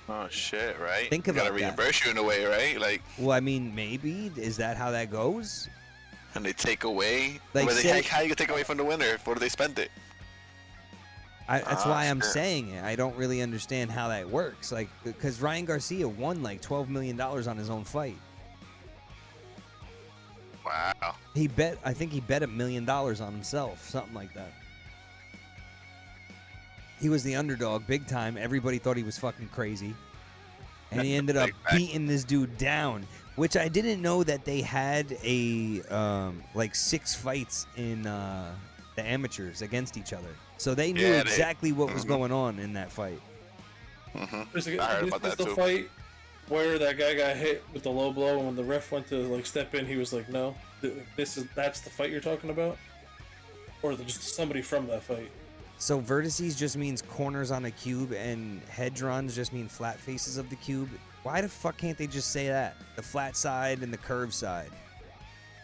Oh shit! Right? Think about that. Gotta reimburse you in a way, right? Like. Well, I mean, maybe is that how that goes? And they take away. Like, how you gonna take away from the winner? What do they spend it? That's why I'm saying it. I don't really understand how that works. Like, because Ryan Garcia won like $12 million on his own fight. Wow. I think he bet $1 million on himself, something like that. He was the underdog, big time. Everybody thought he was fucking crazy. And he ended up beating this dude down, which I didn't know that they had like 6 fights in the amateurs against each other. So they knew exactly what was going on in that fight. I heard about that too. Fight where that guy got hit with the low blow, and when the ref went to like step in, he was like, "No, that's the fight you're talking about," or just somebody from that fight. So vertices just means corners on a cube, and hedrons just mean flat faces of the cube. Why the fuck can't they just say that? The flat side and the curved side.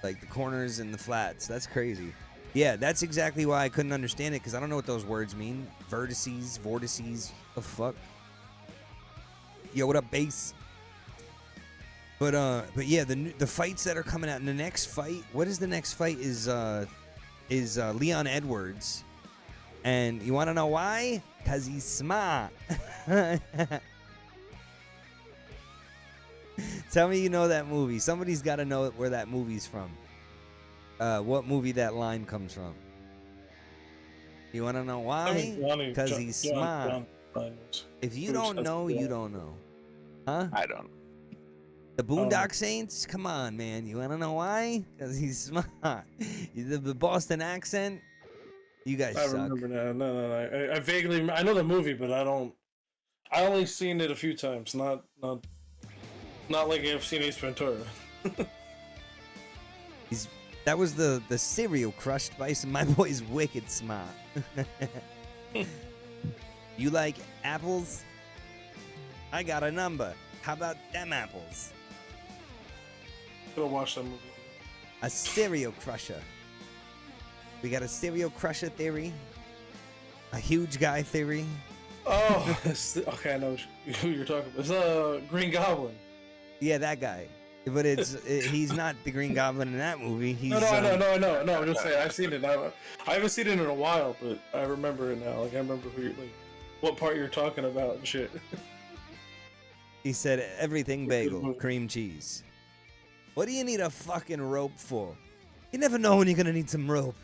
Like the corners and the flats. That's crazy. Yeah, that's exactly why I couldn't understand it, because I don't know what those words mean. Vertices, vortices, the fuck? Yo, what up, base? But yeah, the fights that are coming out in the next fight. What is the next fight? Is Leon Edwards, and you want to know why? Cause he's smart. Tell me you know that movie. Somebody's got to know where that movie's from. What movie that line comes from? You want to know why? Because he's smart. If you don't know, you don't know. Huh? I don't. The Boondock Saints? Come on, man. You want to know why? Because he's smart. The Boston accent? You guys suck. I remember now. No. I vaguely... I know the movie, but I don't... I only seen it a few times. Not like I've seen Ace Ventura. That was the cereal crushed by some. My boy's wicked smart. You like apples? I got a number. How about them apples? Go watch that movie. A cereal crusher. We got a cereal crusher theory. A huge guy theory. Oh, okay, I know who you're talking about. It's Green Goblin. Yeah, that guy. But he's not the Green Goblin in that movie. He's, no. I'm just saying I've seen it. I haven't seen it in a while, but I remember it now. Like I remember what part you're talking about and shit. He said everything bagel, cream cheese. What do you need a fucking rope for? You never know when you're gonna need some rope.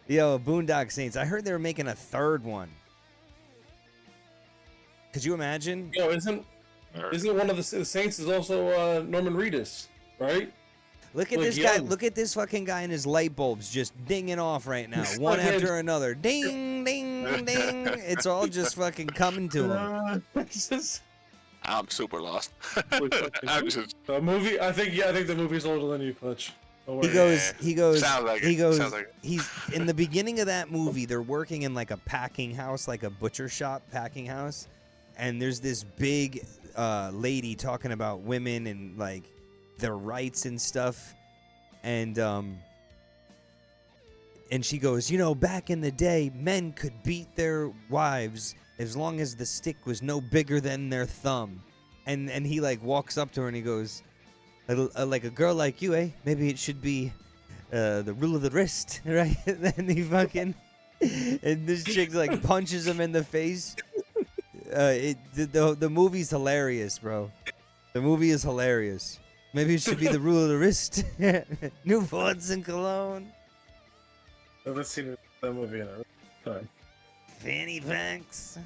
Yo, Boondock Saints. I heard they were making a third one. Could you imagine? Yo, isn't one of the Saints is also Norman Reedus, right? Look at this guy. Look at this fucking guy and his light bulbs just dinging off right now. One after another. Ding, ding, ding. It's all just fucking coming to him. I'm super lost. The movie, I think the movie's older than you, Clutch. He goes, Sounds like it. He's in the beginning of that movie, they're working in like a packing house, like a butcher shop packing house. And there's this big lady talking about women and like their rights and stuff. And she goes, you know, back in the day, men could beat their wives as long as the stick was no bigger than their thumb. And he like walks up to her and he goes, like a girl like you, eh? Maybe it should be the rule of the wrist, right? And then he fucking, and this chick like punches him in the face. The movie's hilarious, bro. The movie is hilarious. Maybe it should be the rule of the wrist. Newports and cologne. I haven't seen that movie in a time. Fanny packs.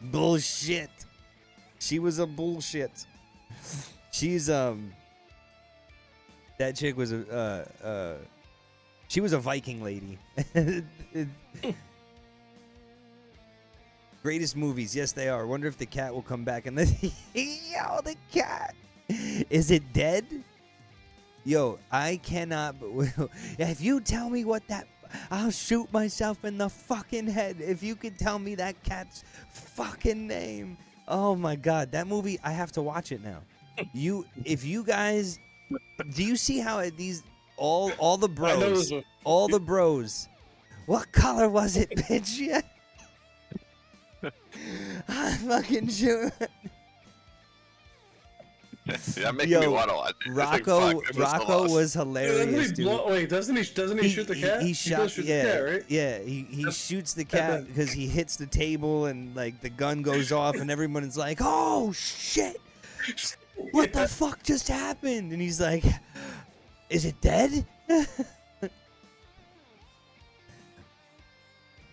Bullshit. She was a bullshit. She's that chick was she was a Viking lady. Greatest movies, yes they are. Wonder if the cat will come back and yo, the cat. Is it dead? Yo, I cannot. If you tell me what that, I'll shoot myself in the fucking head. If you could tell me that cat's fucking name. Oh my god, that movie, I have to watch it now. If you guys, do you see how all the bros, what color was it, bitch? Yeah. I fucking shoot. You're making me want to watch it. Rocco was hilarious, dude. Wait, doesn't he shoot the cat? He shot the cat, right? Yeah, he shoots the cat because he hits the table and like the gun goes off and everyone's like, "Oh shit! What the fuck just happened?" And he's like, "Is it dead?"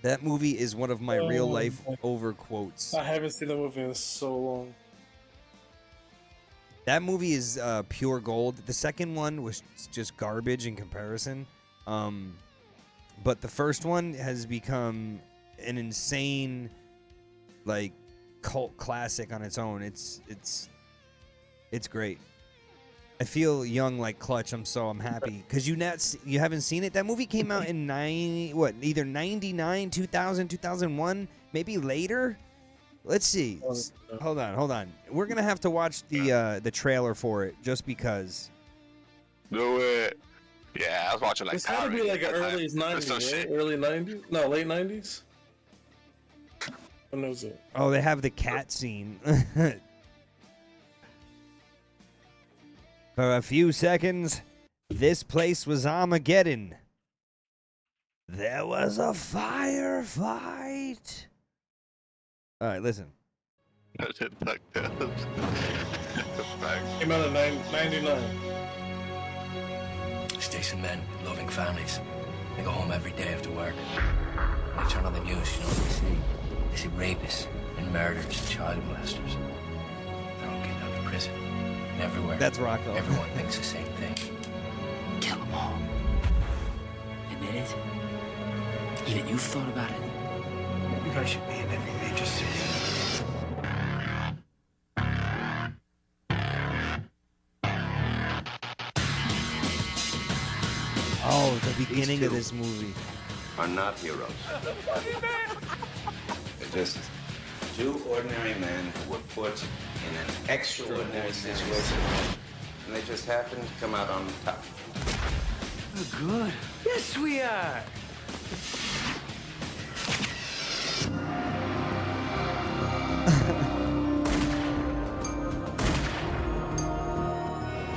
That movie is one of my real life over quotes. I haven't seen the movie in so long. That movie is pure gold. The second one was just garbage in comparison. But the first one has become an insane, like, cult classic on its own. It's great. I feel young like Clutch. I'm happy because you haven't seen it. That movie came out in either 99, 2000, 2001, maybe later. Let's see. Hold on. We're gonna have to watch the trailer for it just because. Do it. Yeah, I was watching like. It's gotta be like an early 90s, right? Early 90s? No, late 90s. When was it? Oh, they have the cat scene. For a few seconds, this place was Armageddon. There was a firefight. All right, listen. Came out in 99. These decent men, loving families. They go home every day after work. They turn on the news, you know what they see rapists and murderers and child molesters. They're all getting out of prison. And everywhere. That's Rocco. Everyone thinks the same thing. Kill them all. Admit it. Edith, you've thought about it. You guys should be in every major city. Oh, the beginning of this movie. Are not heroes. They're just two ordinary men who were put in an extraordinary situation, and they just happened to come out on top. We're good. Yes, we are.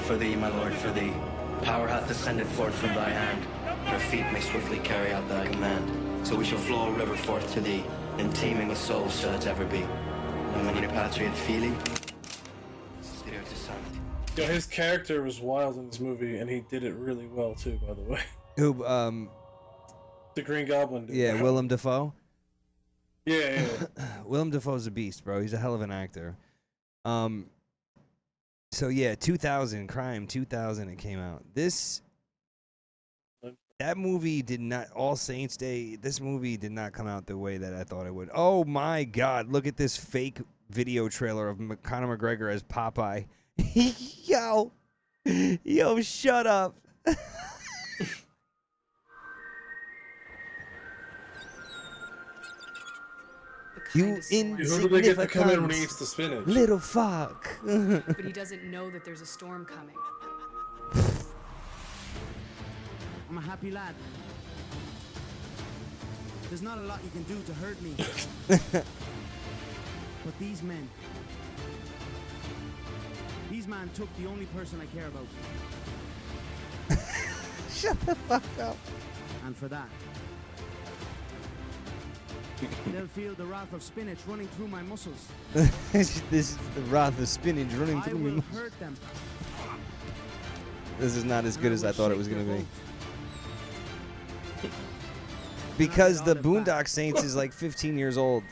For thee, my lord, for thee. Power hath descended forth from thy hand. Our feet may swiftly carry out thy command. So we shall flow a river forth to thee, and teeming with souls shall it ever be. And when your patriot feeling, spirit descend. Yo, his character was wild in this movie, and he did it really well too, by the way. Who, The Green Goblin dude. Yeah, Willem Dafoe. Yeah. Willem Dafoe's a beast, bro. He's a hell of an actor. So yeah, 2000, Crime 2000, it came out. That movie did not, All Saints Day, this movie did not come out the way that I thought it would. Oh my God, look at this fake video trailer of Conor McGregor as Popeye. Yo, shut up. You insignificant little fuck. But he doesn't know that there's a storm coming. I'm a happy lad. There's not a lot you can do to hurt me. But these men took the only person I care about. Shut the fuck up. And for that, they'll feel the wrath of spinach running through my muscles. This is the wrath of spinach running through me. I will hurt them. This is not as good as I thought it was going to be. Because the Boondock Saints is like 15 years old.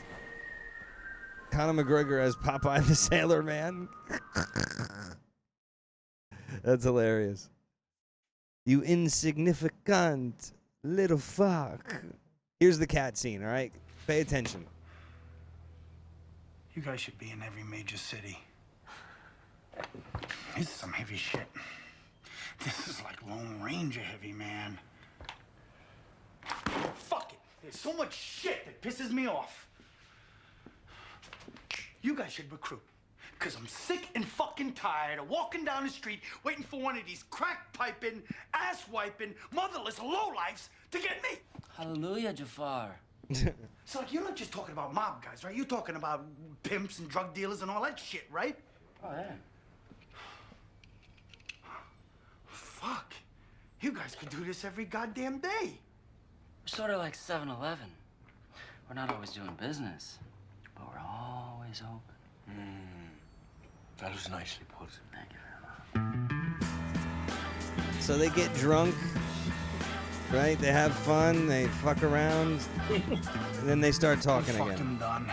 Conor McGregor as Popeye the Sailor Man. That's hilarious. You insignificant little fuck. Here's the cat scene, all right? Pay attention. You guys should be in every major city. This is some heavy shit. This is like Lone Ranger heavy, man. Fuck it. There's so much shit that pisses me off. You guys should recruit. Because I'm sick and fucking tired of walking down the street waiting for one of these crack-piping, ass-wiping, motherless lowlifes to get me. Hallelujah, Jafar. So, like, you're not just talking about mob guys, right? You're talking about pimps and drug dealers and all that shit, right? Oh, yeah. Fuck. You guys could do this every goddamn day. We're sort of like 7-Eleven. We're not always doing business, but we're always open. That was nicely put. Thank you very much. So they get drunk, right? They have fun, they fuck around, and then they start talking I'm again. fucking done.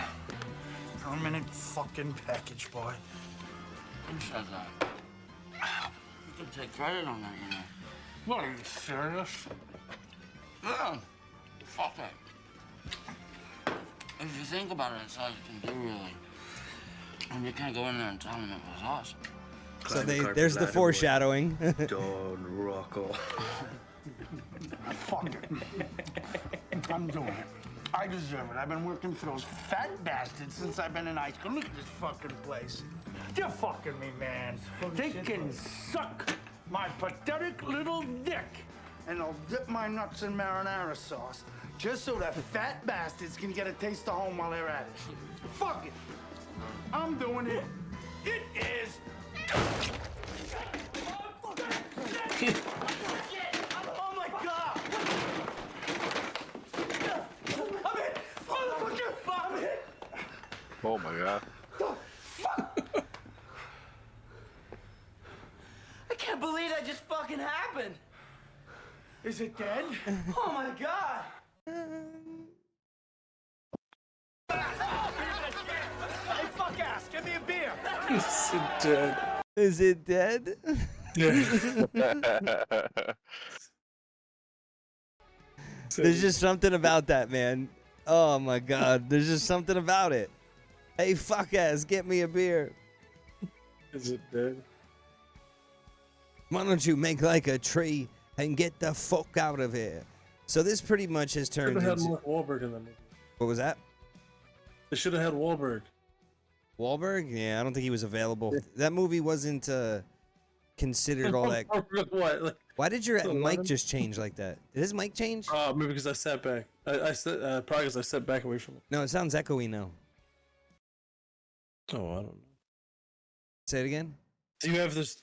Permanent fucking package, boy. Who said that? You can take credit on that, you know. What, are you serious? Yeah. Fuck it. If you think about it, it's all you can do, really. And you can't go in there and tell them it was us. So there's the foreshadowing. Don Rocco. Fuck it. I'm doing it. I deserve it. I've been working for those fat bastards since I've been in high school. Look at this fucking place. They're fucking me, man. They can suck my pathetic little dick, and they'll dip my nuts in marinara sauce just so that fat bastards can get a taste of home while they're at it. Fuck it. I'm doing it. It is. Oh my God! I'm hit! Motherfucker! I'm hit! Oh my God. I can't believe that just fucking happened. Is it dead? Oh my God. Hey, fuck ass, give me a beer. Is it dead? Is it dead? There's just something about that, man. Oh my God. There's just something about it. Hey, fuck ass, get me a beer. Is it dead? Why don't you make like a tree and get the fuck out of here? So this pretty much has turned Should have had into... Mark Wahlberg in that movie. What was that? They should have had Wahlberg. Wahlberg? Yeah, I don't think he was available. That movie wasn't considered all that. What? Like, Why did your mic just change like that? Did his mic change? Maybe because I sat back. I probably because I sat back away from it. No, it sounds echoey now. Oh, I don't know. Say it again. Do you have this?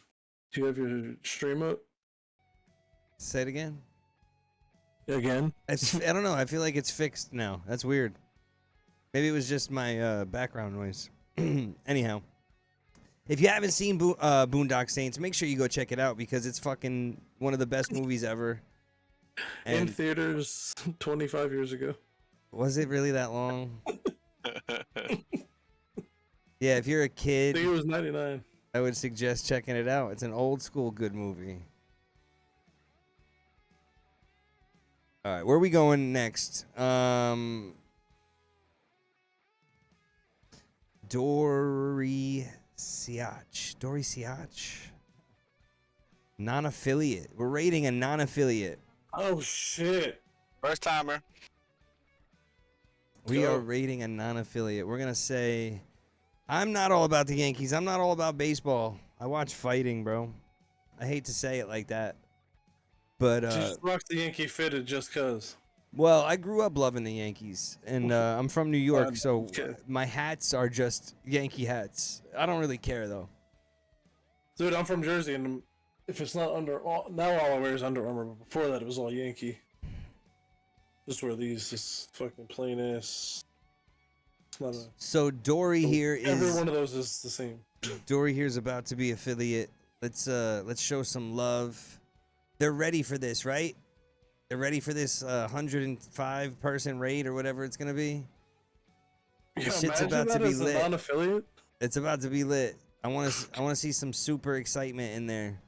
Do you have your stream up? Say it again. Again? I don't know. I feel like it's fixed now. That's weird. Maybe it was just my background noise. Anyhow, if you haven't seen Boondock Saints, make sure you go check it out because it's fucking one of the best movies ever. In theaters 25 years ago. Was it really that long? Yeah, if you're a kid, I think it was 99. I would suggest checking it out. It's an old school good movie. All right, where are we going next? Dory Siach. Non-affiliate. We're rating a non-affiliate. Oh, shit. First timer. We are rating a non-affiliate. We're going to say, I'm not all about the Yankees. I'm not all about baseball. I watch fighting, bro. I hate to say it like that. But, She just rocks the Yankee fitted just cause. well, I grew up loving the Yankees, and I'm from New York, so my hats are just Yankee hats. I don't really care, though. Dude, I'm from Jersey, and if it's not now all I wear is Under Armour, but before that it was all Yankee. Just wear these, just fucking plain ass. It's not a... So Dory here is... Every one of those is the same. Dory here is about to be affiliate. Let's show some love. They're ready for this, right? They're ready for this 105 person raid or whatever it's gonna be. Yeah, This shit's about to be lit. Non-affiliate? It's about to be lit. I want to see some super excitement in there.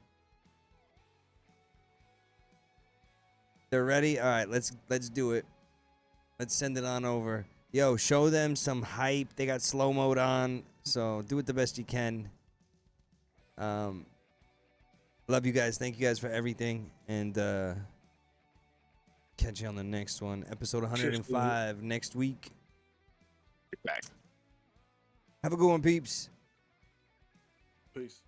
They're ready. All right, let's do it. Let's send it on over. Yo, show them some hype. They got slow mode on, so do it the best you can. Love you guys. Thank you guys for everything, and catch you on the next one. Episode 105 next week. Back. Have a good one, peeps. Peace.